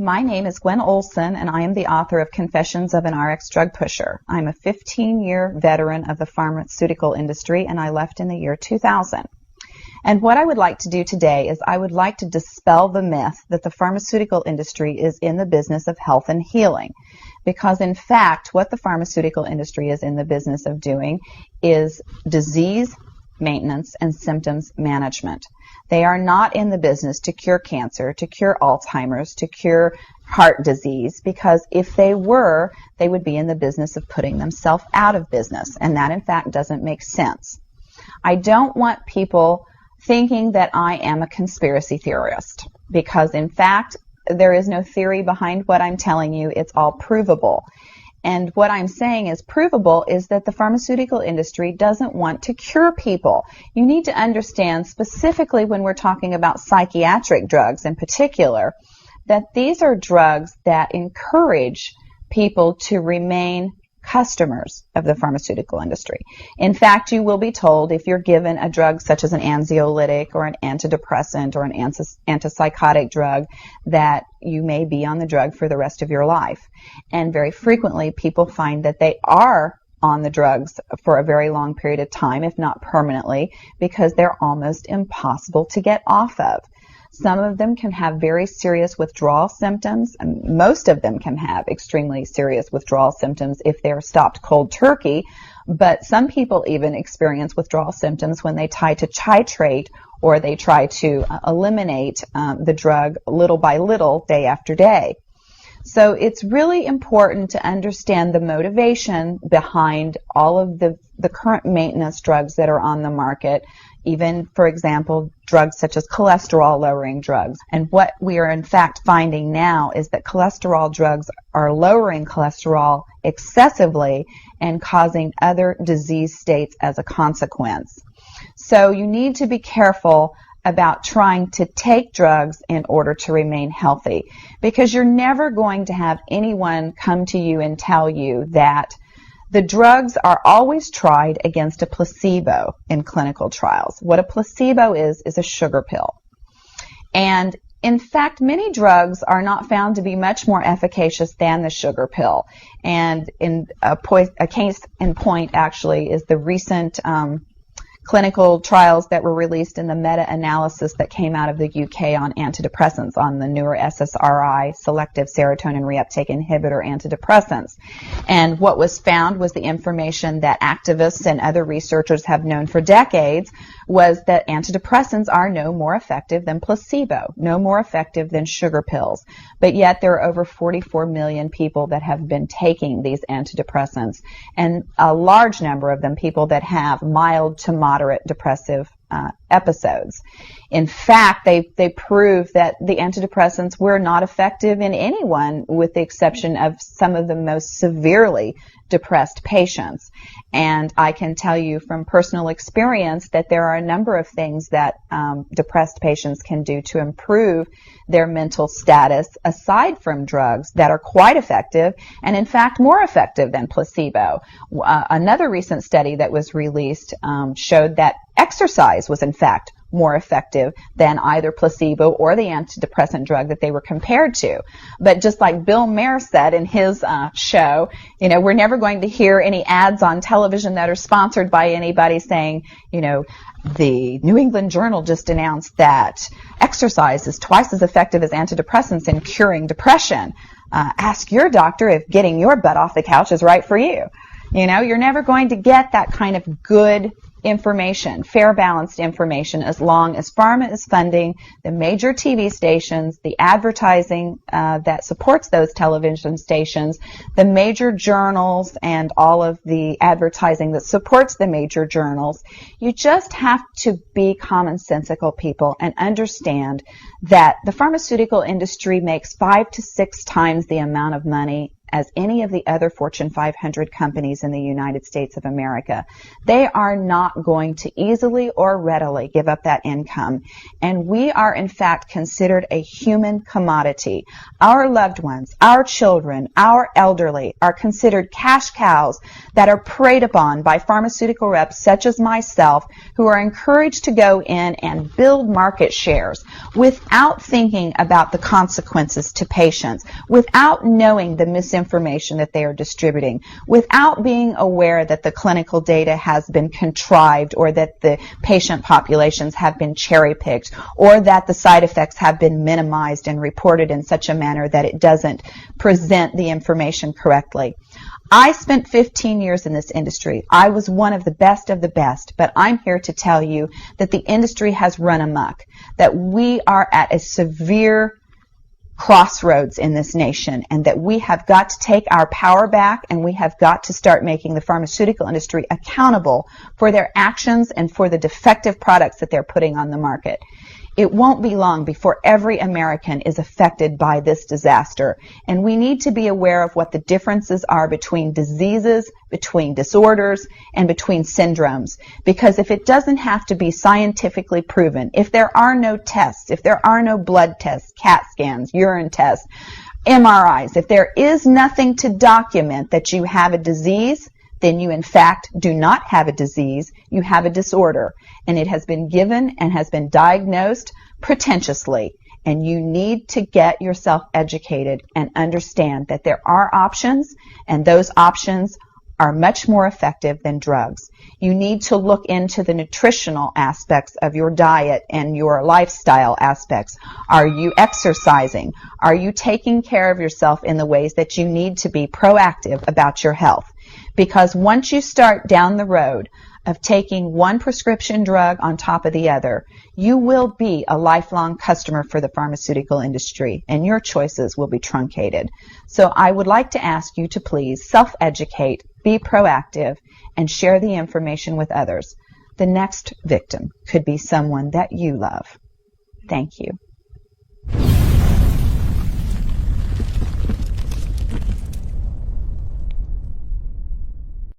My name is Gwen Olson, and I am the author of Confessions of an RX Drug Pusher. I'm a 15-year veteran of the pharmaceutical industry, and I left in the year 2000. And what I would like to do today is I would like to dispel the myth that the pharmaceutical industry is in the business of health and healing. Because in fact, what the pharmaceutical industry is in the business of doing is disease maintenance and symptoms management. They are not in the business to cure cancer, to cure Alzheimer's, to cure heart disease, because if they were, they would be in the business of putting themselves out of business, and that in fact doesn't make sense. I don't want people thinking that I am a conspiracy theorist, because in fact there is no theory behind what I'm telling you. It's all provable. And what I'm saying is provable is that the pharmaceutical industry doesn't want to cure people. You need to understand, specifically when we're talking about psychiatric drugs in particular, that these are drugs that encourage people to remain customers of the pharmaceutical industry. In fact, you will be told if you're given a drug such as an anxiolytic or an antidepressant or an antipsychotic drug that you may be on the drug for the rest of your life. And very frequently people find that they are on the drugs for a very long period of time, if not permanently, because they're almost impossible to get off of. Some of them can have very serious withdrawal symptoms, and most of them can have extremely serious withdrawal symptoms if they're stopped cold turkey, but some people even experience withdrawal symptoms when they try to titrate or they try to eliminate the drug little by little, day after day. So it's really important to understand the motivation behind all of the current maintenance drugs that are on the market, even, for example, drugs such as cholesterol-lowering drugs. And what we are in fact finding now is that cholesterol drugs are lowering cholesterol excessively and causing other disease states as a consequence. So you need to be careful about trying to take drugs in order to remain healthy, because you're never going to have anyone come to you and tell you that the drugs are always tried against a placebo in clinical trials. What a placebo is a sugar pill. And in fact, many drugs are not found to be much more efficacious than the sugar pill. And in a case in point actually is the recent clinical trials that were released in the meta-analysis that came out of the UK on antidepressants, on the newer SSRI, selective serotonin reuptake inhibitor antidepressants. And what was found was the information that activists and other researchers have known for decades, was that antidepressants are no more effective than placebo, no more effective than sugar pills. But yet there are over 44 million people that have been taking these antidepressants, and a large number of them people that have mild to moderate depressive episodes. In fact, they prove that the antidepressants were not effective in anyone, with the exception of some of the most severely depressed patients. And I can tell you from personal experience that there are a number of things that depressed patients can do to improve their mental status aside from drugs that are quite effective, and in fact more effective than placebo. Another recent study that was released showed that exercise was in fact more effective than either placebo or the antidepressant drug that they were compared to. But just like Bill Maher said in his show, you know, we're never going to hear any ads on television that are sponsored by anybody saying, you know, the New England Journal just announced that exercise is twice as effective as antidepressants in curing depression. Ask your doctor if getting your butt off the couch is right for you. You know, you're never going to get that kind of good information, fair, balanced information, as long as pharma is funding the major TV stations, the advertising that supports those television stations, the major journals, and all of the advertising that supports the major journals. You just have to be commonsensical people and understand that the pharmaceutical industry makes 5 to 6 times the amount of money as any of the other Fortune 500 companies in the United States of America. They are not going to easily or readily give up that income. And we are, in fact, considered a human commodity. Our loved ones, our children, our elderly are considered cash cows that are preyed upon by pharmaceutical reps such as myself, who are encouraged to go in and build market shares without thinking about the consequences to patients, without knowing the misinformation that they are distributing, without being aware that the clinical data has been contrived, or that the patient populations have been cherry-picked, or that the side effects have been minimized and reported in such a manner that it doesn't present the information correctly. I spent 15 years in this industry. I was one of the best, but I'm here to tell you that the industry has run amok, that we are at a severe crossroads in this nation, and that we have got to take our power back, and we have got to start making the pharmaceutical industry accountable for their actions and for the defective products that they're putting on the market. It won't be long before every American is affected by this disaster, and we need to be aware of what the differences are between diseases, between disorders, and between syndromes. Because if it doesn't have to be scientifically proven, if there are no tests, if there are no blood tests, CAT scans, urine tests, MRIs, if there is nothing to document that you have a disease, then you in fact do not have a disease, you have a disorder. And it has been given and has been diagnosed pretentiously. And you need to get yourself educated and understand that there are options, and those options are much more effective than drugs. You need to look into the nutritional aspects of your diet and your lifestyle aspects. Are you exercising? Are you taking care of yourself in the ways that you need to be proactive about your health? Because once you start down the road of taking one prescription drug on top of the other, you will be a lifelong customer for the pharmaceutical industry, and your choices will be truncated. So I would like to ask you to please self-educate, be proactive, and share the information with others. The next victim could be someone that you love. Thank you.